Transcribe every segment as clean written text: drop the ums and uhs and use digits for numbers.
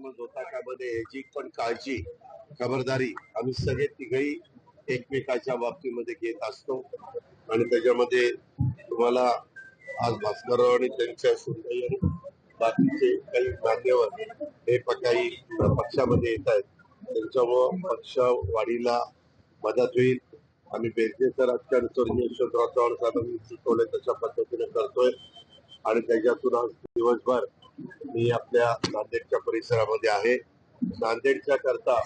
गैरसमज होता कामध्ये याची पण काळजी खबरदारी आम्ही सगळे तिघही एकमेकाच्या बाबतीमध्ये घेत असतो आणि त्याच्यामध्ये तुम्हाला आज भास्करराव आणि त्यांच्या सुनबाई आणि बाकीचे काही मान्यवर हे काही पक्षामध्ये येत आहेत त्यांच्यामुळं पक्ष वाढीला मदत होईल. आम्ही बेरजेचं राजकारण स्वर्गीय यशवंतराव चव्हाण साहेबांनी शिकवलंय तशा पद्धतीने करतोय आणि त्याच्यातून आज दिवसभर मी आपल्या नांदेडच्या परिसरामध्ये आहे. नांदेडच्या करता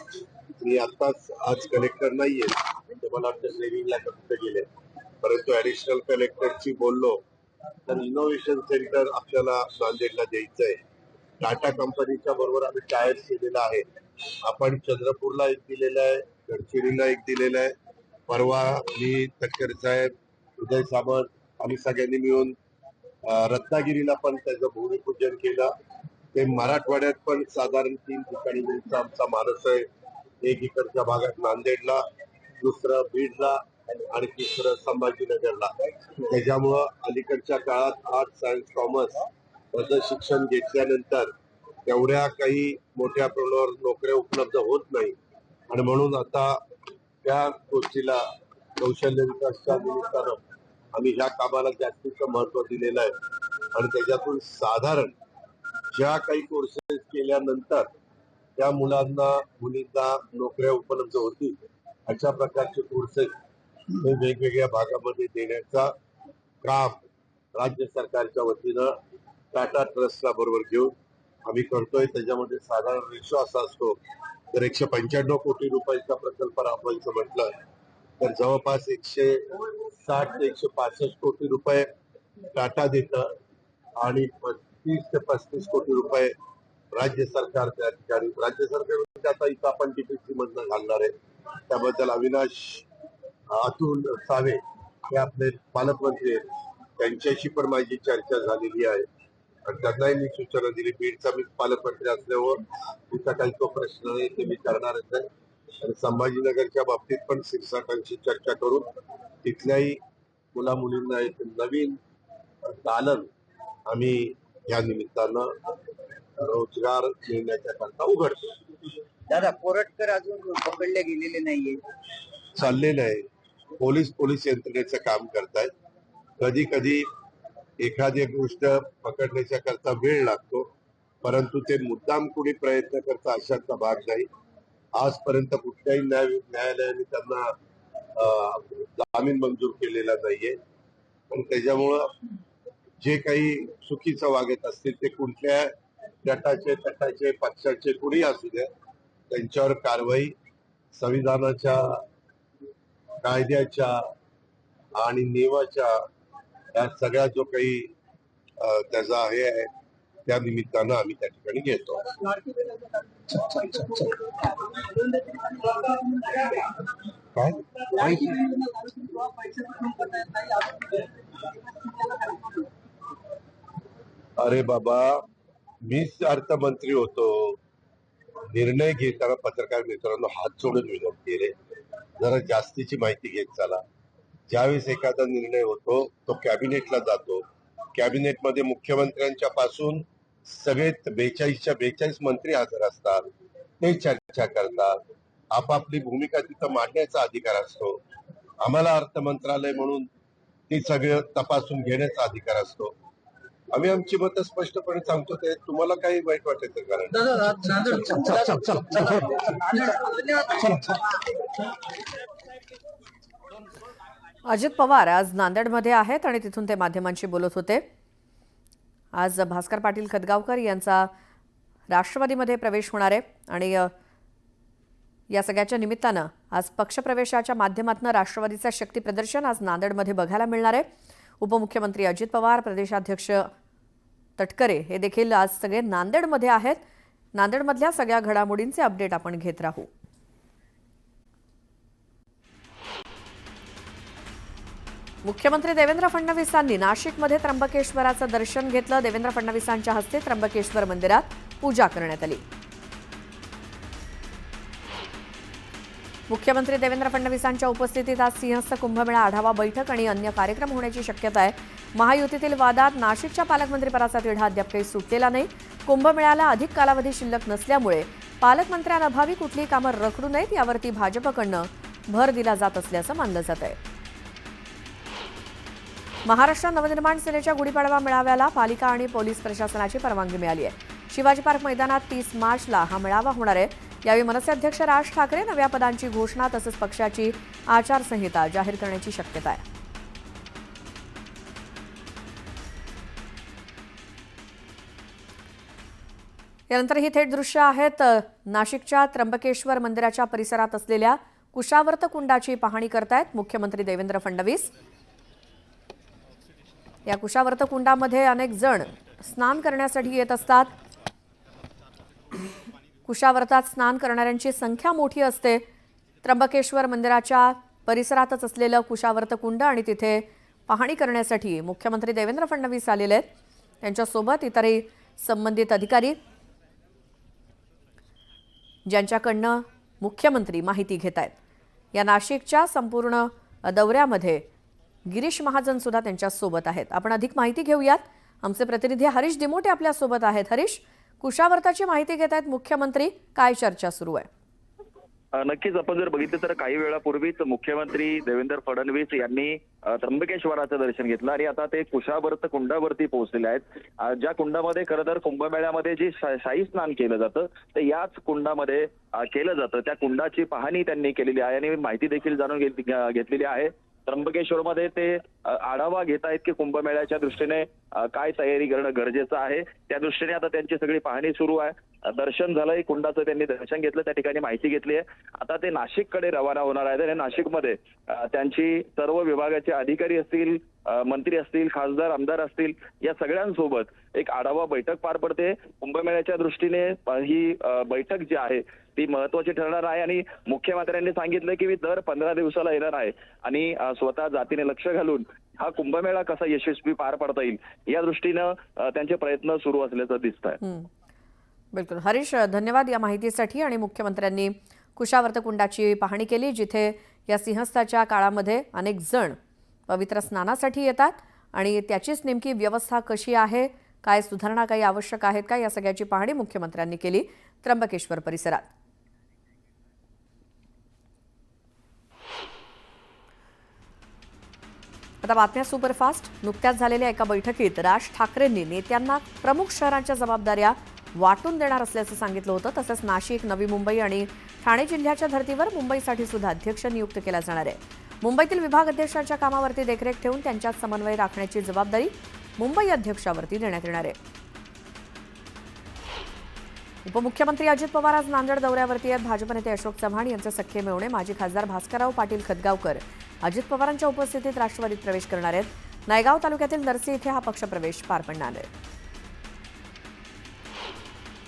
मी आताच आज कलेक्टर नाहीये ते मला वाटतं ट्रेनिंगला कष्ट गेले परंतु ऍडिशनल कलेक्टरशी बोललो तर इनोव्हेशन सेंटर आपल्याला नांदेडला द्यायचंय. टाटा कंपनीच्या बरोबर आम्ही टायर केलेला आहे. आपण चंद्रपूरला एक दिलेला आहे, गडचिरोलीला एक दिलेला आहे. परवा मी तटकरे साहेब, उदय सामंत आम्ही सगळ्यांनी मिळून रत्नागिरीला पण त्याचं भूमिपूजन केलं. ते मराठवाड्यात पण साधारण 3 ठिकाणी द्यायचा आमचा मानस आहे. एक इकडच्या भागात नांदेडला, दुसरं बीडला आणि तिसरं संभाजीनगरला. त्याच्यामुळं अलीकडच्या काळात आर्ट सायन्स कॉमर्स याचं शिक्षण घेतल्यानंतर तेवढ्या काही मोठ्या प्रमाणावर नोकऱ्या उपलब्ध होत नाही आणि म्हणून आता त्या गोष्टीला कौशल्य विकासच्या निमित्तानं आम्ही ह्या कामाला जास्तीचं महत्व दिलेलं आहे आणि त्याच्यातून साधारण ज्या काही कोर्सेस केल्यानंतर त्या मुलांना मुलींना नोकऱ्या उपलब्ध होतील अशा प्रकारचे कोर्सेस हे वेगवेगळ्या भागामध्ये देण्याचा काम राज्य सरकारच्या वतीनं टाटा ट्रस्टला बरोबर घेऊन आम्ही करतोय. त्याच्यामध्ये साधारण रेशो असा असतो तर 195 कोटी रुपयाचा प्रकल्प राबवायचं म्हटलं तर जवळपास 160 ते 165 कोटी रुपये टाटा देतं आणि 30 ते 35 कोटी रुपये राज्य सरकार त्या ठिकाणी राज्य सरकार आता इथं आपण डीपीसी मधनं घालणार आहे. त्याबद्दल अविनाश अतुल सावे हे आपले पालकमंत्री आहेत त्यांच्याशी पण माझी चर्चा झालेली आहे आणि त्यांनाही मी सूचना दिली. बीडचा मी पालकमंत्री असल्यावर तिथं काही तो प्रश्न नाही ते मी करणारच आहे आणि संभाजीनगरच्या बाबतीत पण शिक्षकांशी चर्चा करून तिथल्याही मुला मुलींना एक नवीन दालन आम्ही या निमित्तानं रोजगार मिळण्याच्या करता उघडतो. दादा कोरटकर अजून पकडले गेलेले नाहीये, चाललेलं आहे. पोलीस यंत्रणेचं काम करतायत. कधी कधी एखादी गोष्ट पकडण्याच्या करता वेळ लागतो परंतु ते मुद्दाम कुणी प्रयत्न करता अशातला भाग नाही. आजपर्यंत कुठल्याही न्यायालयाने त्यांना जामीन मंजूर केलेला नाहीये आणि त्याच्यामुळं जे काही चुकीचं वागत असतील ते कुठल्या गटाचे पक्षाचे कुणी असू द्या त्यांच्यावर कारवाई संविधानाच्या कायद्याच्या आणि नियमाच्या या सगळ्या जो काही त्याचा हे आहे त्या निमित्तानं आम्ही त्या ठिकाणी घेतो. काय अरे बाबा मीच अर्थमंत्री होतो. निर्णय घेताना पत्रकार मित्रांनो हात जोडून विनंती आहे जरा जास्तीची माहिती घेत चला. ज्यावेळेस एखादा निर्णय होतो तो कॅबिनेटला जातो. कॅबिनेटमध्ये मुख्यमंत्र्यांच्या पासून सगळे 42 मंत्री हजर असतात. ते चर्चा करतात. आपापली भूमिका तिथं मांडण्याचा अधिकार असतो. आम्हाला अर्थ मंत्रालय म्हणून ती सगळं तपासून घेण्याचा अधिकार असतो. आम्ही आमची मतं स्पष्टपणे सांगतो. ते तुम्हाला काही वाईट वाटायचं कारण अजित पवार आज नांदेडमध्ये आहेत आणि तिथून ते माध्यमांशी बोलत होते. आज भास्कर पाटील खदगावकर यांचा राष्ट्रवादीमध्ये प्रवेश होणार आहे आणि या सगळ्याच्या निमित्तानं आज पक्षप्रवेशाच्या माध्यमातून राष्ट्रवादीचा शक्ती प्रदर्शन आज नांदेडमध्ये बघायला मिळणार आहे. उपमुख्यमंत्री अजित पवार, प्रदेशाध्यक्ष तटकरे हे देखील आज सगळे नांदेडमध्ये आहेत. नांदेडमधल्या सगळ्या घडामोडींचे अपडेट आपण घेत राहू. मुख्यमंत्री देवेंद्र फडणवीसांनी नाशिकमध्ये त्र्यंबकेश्वराचं दर्शन घेतलं. देवेंद्र फडणवीसांच्या हस्ते त्र्यंबकेश्वर मंदिरात पूजा करण्यात आली. मुख्यमंत्री देवेंद्र फडणवीसांच्या उपस्थितीत आज सिंहस्थ कुंभमेळा आढावा बैठक आणि अन्य कार्यक्रम होण्याची शक्यता आहे. महायुतीतील वादात नाशिकच्या पालकमंत्रीपदाचा तिढा अद्याप काही सुटलेला नाही. कुंभमेळ्याला अधिक कालावधी शिल्लक नसल्यामुळे पालकमंत्र्यांअभावी कुठलीही कामं रखडू नयेत यावरती भाजपकडनं भर दिला जात असल्याचं मानलं जात आहे. महाराष्ट्र नवनिर्माण सेनेच्या गुढीपाडवा मेळाव्याला पालिका आणि पोलीस प्रशासनाची परवानगी मिळाली आहे. शिवाजी पार्क मैदानात 30 मार्चला हा मेळावा होणार आहे. यावेळी मनसे अध्यक्ष राज ठाकरे नव्या पदांची घोषणा तसंच पक्षाची आचारसंहिता जाहीर करण्याची शक्यता आहे. यानंतर ही थेट दृश्य आहेत नाशिकच्या त्र्यंबकेश्वर मंदिराच्या परिसरात असलेल्या कुशावर्त कुंडाची पाहणी करतायत मुख्यमंत्री देवेंद्र फडणवीस. या कुशावर्त कुंडामध्ये अनेक जण स्नान करण्यासाठी येत असतात. कुशावर्तात स्नान करणाऱ्यांची संख्या मोठी असते. त्र्यंबकेश्वर मंदिराच्या परिसरातच असलेलं कुशावर्त कुंड आणि तिथे पाहणी करण्यासाठी मुख्यमंत्री देवेंद्र फडणवीस आलेले आहेत. त्यांच्यासोबत इतरही संबंधित अधिकारी ज्यांच्याकडनं मुख्यमंत्री माहिती घेत आहेत. या नाशिकच्या संपूर्ण दौऱ्यामध्ये गिरीश महाजन सुद्धा त्यांच्यासोबत आहेत. आपण अधिक माहिती घेऊयात. आमचे प्रतिनिधी हरीश दिमोटे आपल्यासोबत आहेत. हरीश, कुशावर्ताची माहिती घेत आहेत मुख्यमंत्री, काय चर्चा सुरू आहे? नक्कीच आपण जर बघितलं तर काही वेळापूर्वीच मुख्यमंत्री देवेंद्र फडणवीस यांनी त्र्यंबकेश्वराचं दर्शन घेतलं आणि आता ते कुशावर्त कुंडावरती पोहोचलेले आहेत. ज्या कुंडामध्ये खरं तर कुंभमेळ्यामध्ये जे शाही स्नान केलं जातं ते याच कुंडामध्ये केलं जातं. त्या कुंडाची पाहणी त्यांनी केलेली आहे आणि माहिती देखील जाणून घेतलेली आहे. त्र्यंबकेश्वरमध्ये ते आढावा घेत आहेत की कुंभमेळ्याच्या दृष्टीने काय तयारी करणं गरजेचं आहे. त्या दृष्टीने आता त्यांची सगळी पाहणी सुरू आहे. दर्शन झालंय, कुंडाचं त्यांनी दर्शन घेतलं, त्या ठिकाणी माहिती घेतली आहे. आता ते नाशिककडे रवाना होणार आहेत आणि नाशिकमध्ये त्यांची सर्व विभागाचे अधिकारी असतील, मंत्री असतील, खासदार आमदार असतील, या सगळ्यांसोबत एक आढावा बैठक पार पडते. कुंभमेळ्याच्या दृष्टीने ही बैठक जी आहे ती महत्वाची ठरणार आहे आणि मुख्यमंत्र्यांनी सांगितलं की मी दर 15 दिवसाला येणार आहे आणि स्वतः जातीने लक्ष घालून हा कुंभमेळा कसा यशस्वी पार पडता येईल या दृष्टीनं त्यांचे प्रयत्न सुरू असल्याचं दिसत आहे. बिलकुल हरीश, धन्यवाद या माहितीसाठी. आणि मुख्यमंत्र्यांनी कुशावर्त कुंडाची पाहणी केली जिथे या सिंहस्थाच्या काळामध्ये अनेक जण पवित्र स्नानासाठी येतात आणि त्याचीच नेमकी व्यवस्था कशी आहे, काय सुधारणा काही आवश्यक आहेत का, या सगळ्याची पाहणी मुख्यमंत्र्यांनी केली त्र्यंबकेश्वर परिसरात. आता बातम्या सुपरफास्ट. नुकत्याच झालेल्या एका बैठकीत राज ठाकरेंनी नेत्यांना प्रमुख शहरांच्या जबाबदाऱ्या वाटून देणार असल्याचं सांगितलं होतं. तसंच नाशिक, नवी मुंबई आणि ठाणे जिल्ह्याच्या धर्तीवर मुंबईसाठी सुद्धा अध्यक्ष नियुक्त केला जाणार आहे. मुंबईतील विभाग अध्यक्षांच्या कामावरती देखरेख ठेवून त्यांच्यात समन्वय राखण्याची जबाबदारी मुंबई अध्यक्षावरती देण्यात येणार आहे. उपमुख्यमंत्री अजित पवार आज नांदेड दौऱ्यावरती आहेत. भाजप नेते अशोक चव्हाण यांचे सख्खे मेव्हणे माजी खासदार भास्करराव पाटील खदगावकर अजित पवारांच्या उपस्थितीत राष्ट्रवादीत प्रवेश करणार आहेत. नायगाव तालुक्यातील नरसी इथे हा पक्षप्रवेश पार पडणार आहे.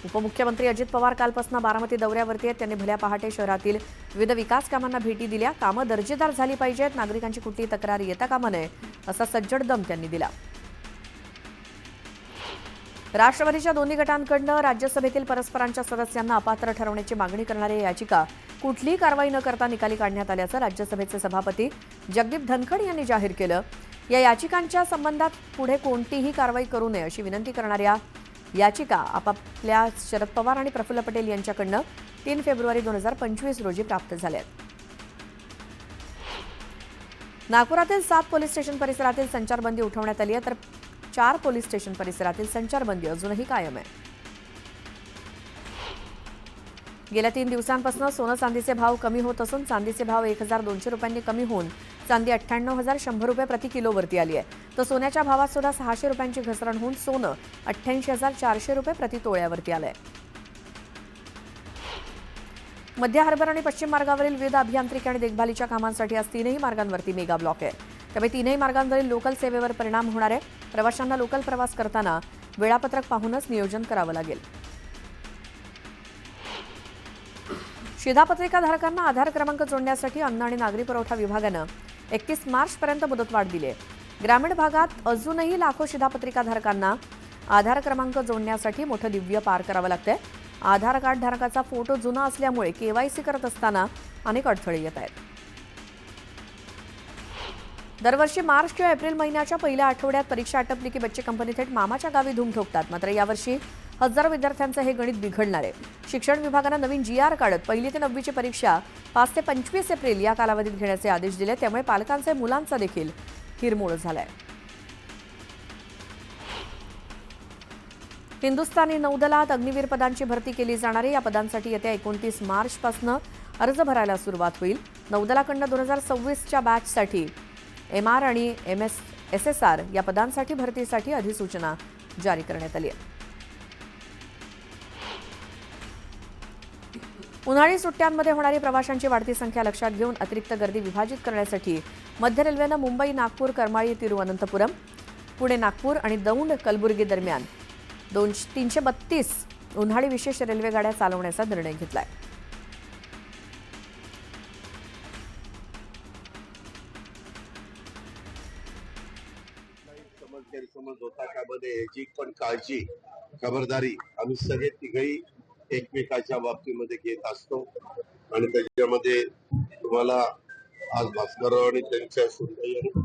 उपमुख्यमंत्री अजित पवार कालपासून बारामती दौऱ्यावरती आहेत. त्यांनी भल्या पहाटे शहरातील विविध विकास कामांना भेटी दिल्या. कामं दर्जेदार झाली पाहिजेत, नागरिकांची कुठलीही तक्रार येता कामा नये असा सज्जड दम त्यांनी दिला. राष्ट्रवादीच्या दोन्ही गटांकडून राज्यसभेतील परस्परांच्या सदस्यांना अपात्र ठरवण्याची मागणी करणारी याचिका कुठलीही कारवाई न करता निकाली काढण्यात आल्याचं राज्यसभेचे सभापती जगदीप धनखड यांनी जाहीर केलं. या याचिकांच्या संबंधात पुढे कोणतीही कारवाई करू नये अशी विनंती करणाऱ्या याचिका आपापल्या शरद पवार आणि प्रफुल्ल पटेल यांच्याकडून 3 फेब्रुवारी 2025 रोजी प्राप्त झाल्या. नागपुरातील 7 पोलीस स्टेशन परिसरातील संचारबंदी उठवण्यात आली आहे तर 4 पोलीस स्टेशन परिसरातील संचारबंदी अजूनही कायम आहे. गेल्या 3 दिवसांपासून सोनं चांदीचे भाव कमी होत असून चांदीचे भाव 1200 रुपयांनी कमी होऊन चांदी 98,100 रुपये प्रति किलोवरती आली आहे. तर सोन्याच्या भावात सुद्धा 600 रुपयांची घसरण होऊन सोनं 88,400 रुपये प्रति तोळ्यावरती आलंय. मध्य हार्बर आणि पश्चिम मार्गावरील विविध अभियांत्रिकी आणि देखभालीच्या कामांसाठी आज 3ही मार्गांवरती मेगा ब्लॉक आहे. त्यामुळे 3ही मार्गांवरील लोकल सेवेवर परिणाम होणार आहे. प्रवाशांना लोकल प्रवास करताना वेळापत्रक पाहूनच नियोजन करावं लागेल. शिधापत्रिकाधारकांना आधार क्रमांक जोडण्यासाठी अन्न आणि नागरी पुरवठा विभागानं 31 मार्चपर्यंत मुदतवाढ दिली आहे. ग्रामीण भागात अजूनही लाखो शिधापत्रिकाधारकांना आधार क्रमांक जोडण्यासाठी मोठं दिव्य पार करावं लागतंय. आधार कार्ड धारकाचा फोटो जुना असल्यामुळे केवायसी करत असताना अनेक अडथळे येत आहेत. दरवर्षी मार्च किंवा एप्रिल महिन्याच्या पहिल्या आठवड्यात परीक्षा आटपली की बच्चे कंपनी थेट मामाच्या गावी धूम ठोकतात. मात्र यावर्षी हजारो विद्यार्थ्यांचं हे गणित बिघडणार आहे. शिक्षण विभागानं नवीन GR काढत 1ली ते 9वीची परीक्षा 5 ते 25 एप्रिल या कालावधीत घेण्याचे आदेश दिले. त्यामुळे पालकांचे मुलांचा देखील हिरमोड झालाय. हिंदुस्थानी नौदलात अग्निवीर पदांची भरती केली जाणार आहे. या पदांसाठी येत्या 29 मार्चपासून अर्ज भरायला सुरुवात होईल. नौदलाकडनं 2026च्या बॅचसाठी MR आणि SSR या पदांसाठी भरतीसाठी अधिसूचना जारी करण्यात आली आहे. उन्हाळी सुट्ट्यांमध्ये होणारी प्रवाशांची वाढती संख्या लक्षात घेऊन अतिरिक्त गर्दी विभाजित करण्यासाठी मध्य रेल्वेनं मुंबई, नागपूर, करमाळी, तिरुवनंतपुरम, पुणे, नागपूर आणि दौंड, कलबुर्गी दरम्यान 332 उन्हाळी विशेष रेल्वे गाड्या चालवण्याचा निर्णय घेतलाय. गैरसमज होता त्यामध्ये याची पण काळजी, खबरदारी आम्ही सगळे तिघही एकमेकाच्या बाबतीमध्ये घेत असतो. आणि त्याच्यामध्ये तुम्हाला आज भास्करराव आणि त्यांच्या सुनबाई आणि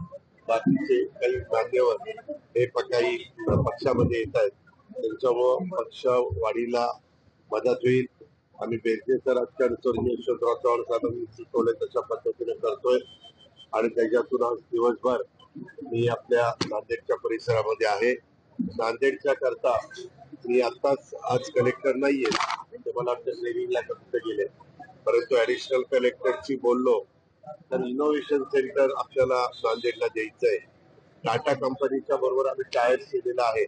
बाकीचे काही मान्यवर हे काही पक्षामध्ये येत आहेत. त्यांच्यामुळं पक्ष वाढीला मदत होईल. आम्ही बेरजेचं राजकारण यशवंतराव चव्हाण साहेबांनी सुचवलं तशा पद्धतीने करतोय. आणि त्याच्यातून आज दिवसभर मी आपल्या नांदेडच्या परिसरामध्ये आहे. नांदेडच्या करता मी आज कलेक्टर नाहीये, ते मला वाटतं ट्रेनिंगला कधी गेले, परंतु ऍडिशनल कलेक्टरशी बोललो तर इनोव्हेशन सेंटर आपल्याला नांदेडला द्यायचंय. टाटा कंपनीच्या बरोबर आम्ही टायर केलेला आहे.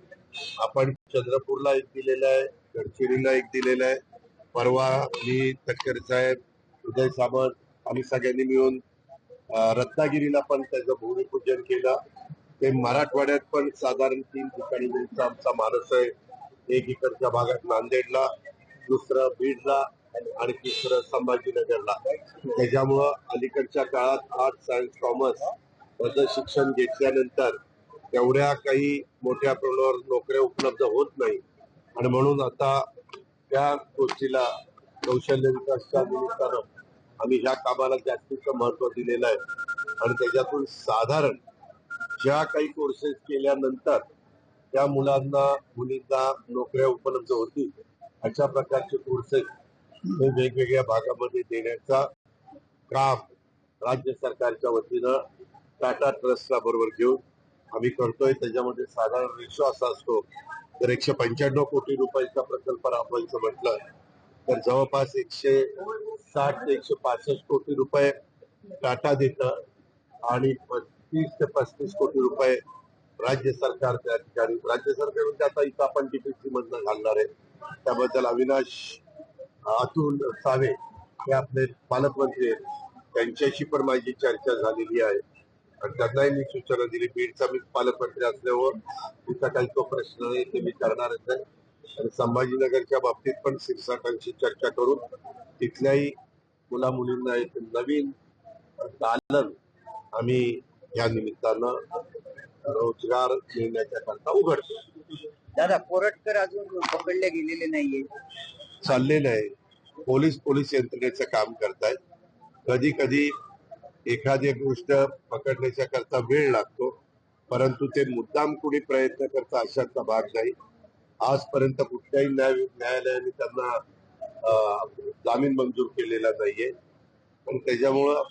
आपण चंद्रपूरला एक दिलेला आहे, गडचिरोलीला एक दिलेला आहे. परवा मी तटकरे साहेब, उदय सामंत आम्ही सगळ्यांनी मिळून रत्नागिरीला पण त्याचं भूमिपूजन केलं. ते मराठवाड्यात पण साधारण 3 ठिकाणी द्यायचा आमचा मानस आहे. एक इकडच्या भागात नांदेडला, दुसरं बीडला आणि तिसरं संभाजीनगरला. त्याच्यामुळं अलीकडच्या काळात आर्ट्स, सायन्स, कॉमर्स मधलं शिक्षण घेतल्यानंतर तेवढ्या काही मोठ्या प्रमाणावर नोकऱ्या उपलब्ध होत नाही. आणि म्हणून आता त्या गोष्टीला कौशल्य विकासच्या निमित्तानं आम्ही ह्या कामाला जास्तीचं महत्व दिलेलं आहे. आणि त्याच्यातून साधारण ज्या काही कोर्सेस केल्यानंतर त्या मुलींना नोकऱ्या उपलब्ध होतील अशा प्रकारचे कोर्सेस हे वेगवेगळ्या भागामध्ये देण्याचा काम राज्य सरकारच्या वतीनं टाटा ट्रस्टला बरोबर घेऊन आम्ही करतोय. त्याच्यामध्ये साधारण रेशो असा असतो, तर 195 कोटी रुपयाचा प्रकल्प राबवायचं म्हटलं तर जवळपास 160 ते 165 कोटी रुपये टाटा देतं आणि 30 ते 35 कोटी रुपये राज्य सरकार त्या ठिकाणी. राज्य सरकार म्हणजे आता इथं आपण DPC मधनं घालणार आहे. त्याबद्दल अविनाश अतुल सावे हे आपले पालकमंत्री आहेत, त्यांच्याशी पण माझी चर्चा झालेली आहे आणि त्यांनाही मी सूचना दिली. बीडचा मी पालकमंत्री असल्यावर तिथं काही तो प्रश्न नाही, ते मी करणारच आहे. आणि संभाजीनगरच्या बाबतीत पण शिक्षकांशी चर्चा करून तिथल्याही मुला मुलींना एक नवीन दालन आम्ही या निमित्तानं रोजगार मिळण्याच्या करता उघडतो. दादा, कोरटकर अजून पकडले गेलेले नाहीये. चाललेलं आहे. पोलीस यंत्रणेचं काम करतायत. कधी कधी एखादी गोष्ट पकडण्याच्या करता वेळ लागतो, परंतु ते मुद्दाम कुणी प्रयत्न करता अशाचा भाग नाही. आजपर्यंत कुठल्याही न्यायालयाने त्यांना जामीन मंजूर केलेला नाहीये. आणि त्याच्यामुळं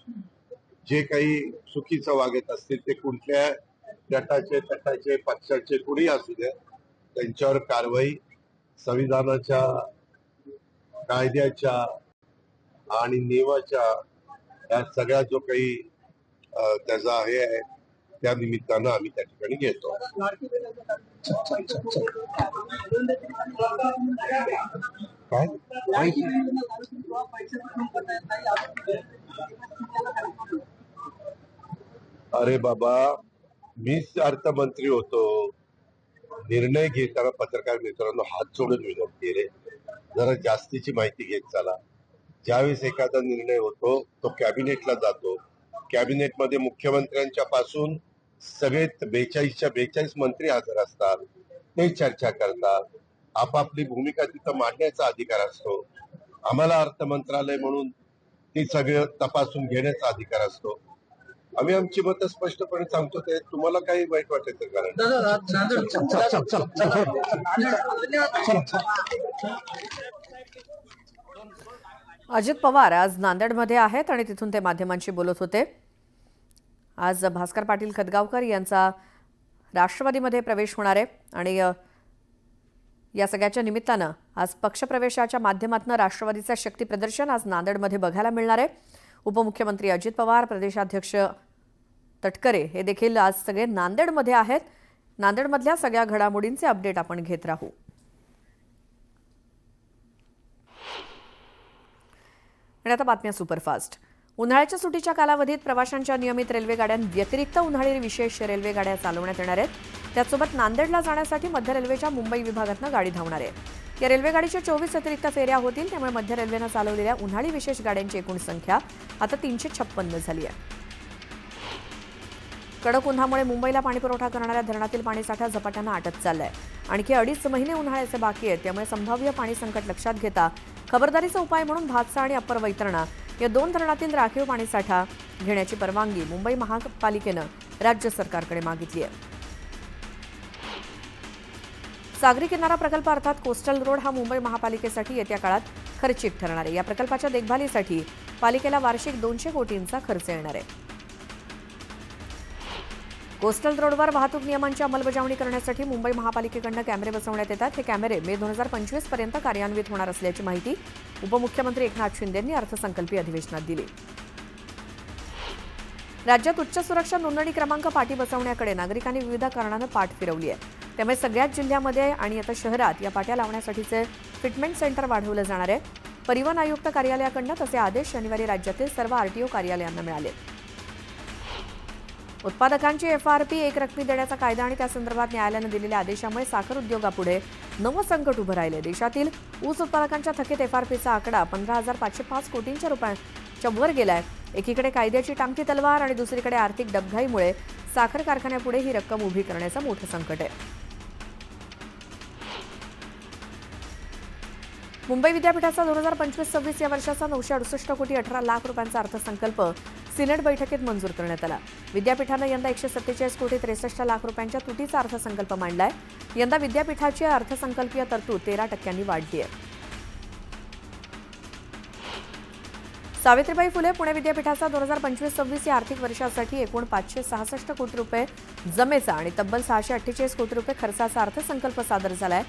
जे काही चुकीचं वागत असतील ते कुठल्या गटाचे पक्षाचे कुणी असू द्या, त्यांच्यावर कारवाई संविधानाच्या, कायद्याच्या आणि नियमाच्या या सगळ्या जो काही त्याचा हे आहे त्या निमित्तानं आम्ही त्या ठिकाणी घेतो. काय अरे बाबा, मीच अर्थमंत्री होतो. निर्णय घेताना पत्रकार मित्रांनो हात जोडून विनंती रे, जरा जास्तीची माहिती घेत चला. ज्यावेळेस एखादा निर्णय होतो तो कॅबिनेटला जातो. कॅबिनेटमध्ये मुख्यमंत्र्यांच्या पासून सगळे 42च्या 42 मंत्री हजर असतात. ते चर्चा करतात. आपापली भूमिका तिथं मांडण्याचा अधिकार असतो. आम्हाला अर्थ मंत्रालय म्हणून ती सगळं तपासून घेण्याचा अधिकार असतो. आम्ही आमची मतं स्पष्टपणे सांगतो. ते तुम्हाला काही वाईट वाटायचं कारण अजित पवार आज नांदेडमध्ये आहेत आणि तिथून ते माध्यमांशी बोलत होते. आज भास्कर पाटील खदगावकर यांचा राष्ट्रवादीमध्ये प्रवेश होणार आहे आणि या सगळ्याच्या निमित्तानं आज पक्षप्रवेशाच्या माध्यमातून राष्ट्रवादीचं शक्ती प्रदर्शन आज नांदेडमध्ये बघायला मिळणार आहे. उपमुख्यमंत्री अजित पवार, प्रदेशाध्यक्ष तटकरे हे देखील आज सगळे नांदेडमध्ये आहेत. नांदेडमधल्या सगळ्या घडामोडींचे अपडेट आपण घेत राहू. आणि आता बातम्या सुपरफास्ट. उन्हाळ्याच्या सुट्टीच्या कालावधीत प्रवाशांच्या नियमित रेल्वे गाड्यांव्यतिरिक्त उन्हाळी विशेष रेल्वे गाड्या चालवण्यात येणार आहेत. त्याचसोबत नांदेडला जाण्यासाठी मध्य रेल्वेच्या मुंबई विभागातून गाडी धावणार आहे. या रेल्वेगाडीच्या 24 अतिरिक्त फेऱ्या होतील. त्यामुळे मध्य रेल्वेनं चालवलेल्या उन्हाळी विशेष गाड्यांची एकूण संख्या आता 356 झाली आहे. कडक उन्हामुळे मुंबईला पाणीपुरवठा करणाऱ्या धरणातील पाणीसाठा झपाट्यानं आटत चाललाय. आणखी 2.5 महिने उन्हाळ्याचे बाकी आहेत. त्यामुळे संभाव्य पाणी संकट लक्षात घेता खबरदारीचा उपाय म्हणून भातसा आणि अप्पर वैतरणा या 2 धरणातील राखीव पाणीसाठा घेण्याची परवानगी मुंबई महापालिकेनं राज्य सरकारकडे मागितली आहे. सागरी किनारा प्रकल्प अर्थात कोस्टल रोड हा मुंबई महापालिकेसाठी येत्या काळात खर्चिक ठरणार आहे. या प्रकल्पाच्या देखभालीसाठी पालिकेला वार्षिक 200 कोटींचा खर्च येणार आहे. कोस्टल रोडवर वाहतूक नियमांची अंमलबजावणी करण्यासाठी मुंबई महापालिकेकडून कॅमेरे बसवण्यात येतात. हे कॅमेरे मे 2025 पर्यंत कार्यान्वित होणार असल्याची माहिती उपमुख्यमंत्री एकनाथ शिंदे यांनी अर्थसंकल्पीय अधिवेशनात दिली. राज्यात उच्च सुरक्षा नोंदणी क्रमांक पाटी बसवण्याकडे नागरिकांनी विविध कारणानं पाठ फिरवली आहे. त्यामुळे सगळ्याच जिल्ह्यामध्ये आणि आता शहरात या पाट्या लावण्यासाठीचे फिटमेंट सेंटर वाढवलं जाणार आहे. परिवहन आयुक्त कार्यालयाकडून तसे आदेश शनिवारी राज्यातील सर्व आरटीओ कार्यालयांना मिळाले. उत्पादकांची FRP एक रकमी देण्याचा कायदा आणि त्यासंदर्भात न्यायालयानं दिलेल्या आदेशामुळे साखर उद्योगापुढे नवं संकट उभं राहिले. देशातील ऊस उत्पादकांच्या थकीत FRPचा आकडा 15,505 कोटींच्या रुपयांच्या वर गेलाय. एकीकडे कायद्याची टांगती तलवार आणि दुसरीकडे आर्थिक डबघाईमुळे साखर कारखान्यापुढे ही रक्कम उभी करण्याचं मोठं संकट आहे. मुंबई विद्यापीठाचा 2025-26 या वर्षाचा 968 कोटी 18 लाख रुपयांचा अर्थसंकल्प सिनेट बैठकीत मंजूर करण्यात आला. विद्यापीठानं यंदा 147 कोटी 63 लाख रुपयांच्या तुटीचा अर्थसंकल्प मांडलाय. यंदा विद्यापीठाची अर्थसंकल्पीय तरतूद 13% वाढली आहे. सावित्रीबाई फुले पुणे विद्यापीठाचा 2025-26 या आर्थिक वर्षासाठी एकूण 566 कोटी रुपये जमेचा आणि तब्बल 648 कोटी रुपये खर्चाचा अर्थसंकल्प सादर झालाय.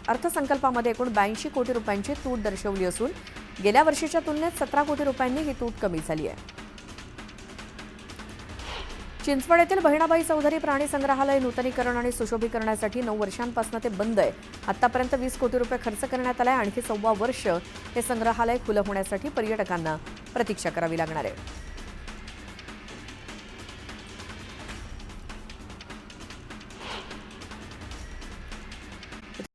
अर्थसंकल्पामध्ये एकूण 82 कोटी रुपयांची तूट दर्शवली असून गेल्या वर्षीच्या तुलनेत 17 कोटी रुपयांनी ही तूट कमी झाली आहे. चिंचवड येथील बहिणाबाई चौधरी प्राणी संग्रहालय नूतनीकरण आणि सुशोभीकरणासाठी 9 वर्षांपासून ते बंद आहे. आतापर्यंत 20 कोटी रुपये खर्च करण्यात आलाय. आणखी 1.25 वर्ष हे संग्रहालय खुलं होण्यासाठी पर्यटकांना प्रतीक्षा करावी लागणार आहे.